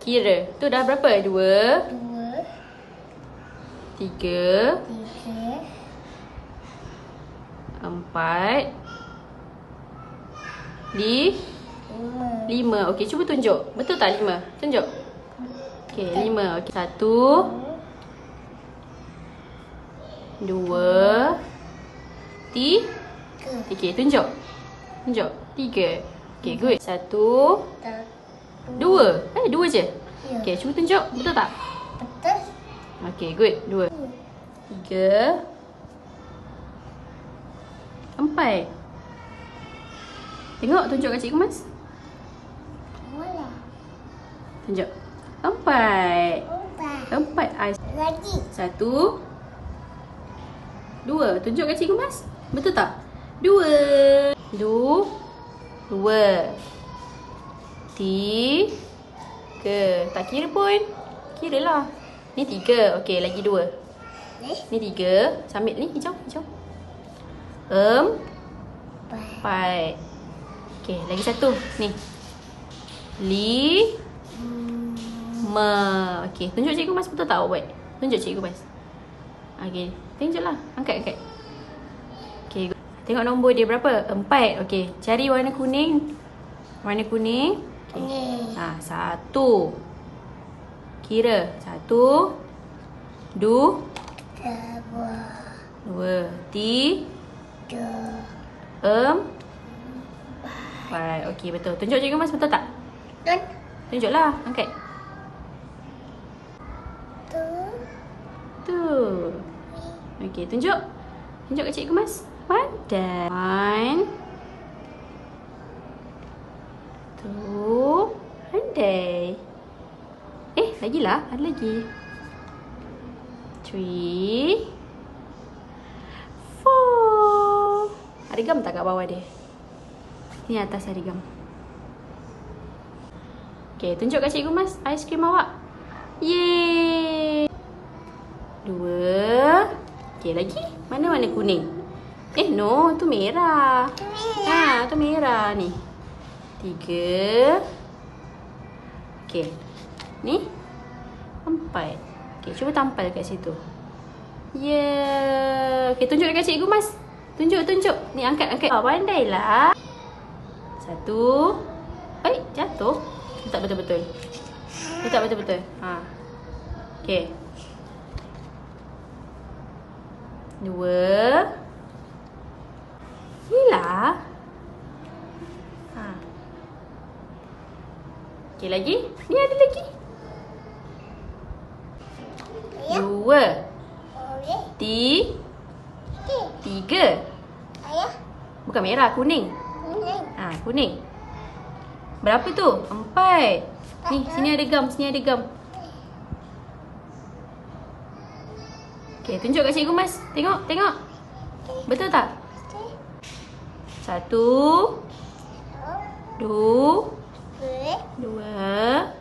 Kira. Tu dah berapa? 2, 3, 4, 5. Okey, cuba tunjuk. Betul tak 5? Tunjuk. Okey, 5. Okey, 1, 2, 3. Okey, tunjuk. Tunjuk. 3. Okey, good. 1, 2. 2 je? Okey, cuba tunjuk. Betul tak? Betul. Okey, good. 2, 3, 4. Tengok, tunjuk kat Cikgu Mas. Bola. Tunjuk. 4. 4 ais. Lagi. 1, 2. Tunjuk kat Cikgu Mas. Betul tak? 2. 2. 3. Tak kira pun. Kira lah. Ni 3. Okey, lagi 2. Ni 3. Sambil ni, hijau. 4. Okey, lagi 1. Ni. 5. Okey, tunjuk Cikgu Mas. Betul tak awak buat? Tunjuk Cikgu Mas. Okey, tunjuklah. Angkat. Okey, tengok nombor dia berapa? 4. Okey, cari warna kuning. Warna kuning. Okey. 1. Kira. 1, 2, 3, 4. Okey, betul. Tunjuk Cikgu Mas, betul tak? Tunjuklah, angkat. Tu. Okey, tunjuk. Tunjuk kat Cikgu Mas. Pandai. 1, 2. Pandai. Lagilah. Ada lagi. 3, 4. Ada gam tak kat bawah dia? Ni atas ada gam. Okey, tunjuk kat Cikgu Mas aiskrim awak. Yeay. 2. Okey, lagi. Mana warna kuning? No, tu merah. Tu merah ni. 3. Okey. Ni 4. Okey, cuba tampal kat situ. Okey, tunjuk dekat Cikgu Mas. Tunjuk. Ni angkat. Pandailah. 1. Jatuh. Tak betul-betul. Okey. 2. Inilah. Okey, lagi. Ni ada lagi. 2. 3. Bukan merah, kuning. Kuning. Berapa tu? 4. Ni, sini ada gam. Okey, tunjuk kat Cikgu Mas. Tengok. Betul tak? 1, 2, 3,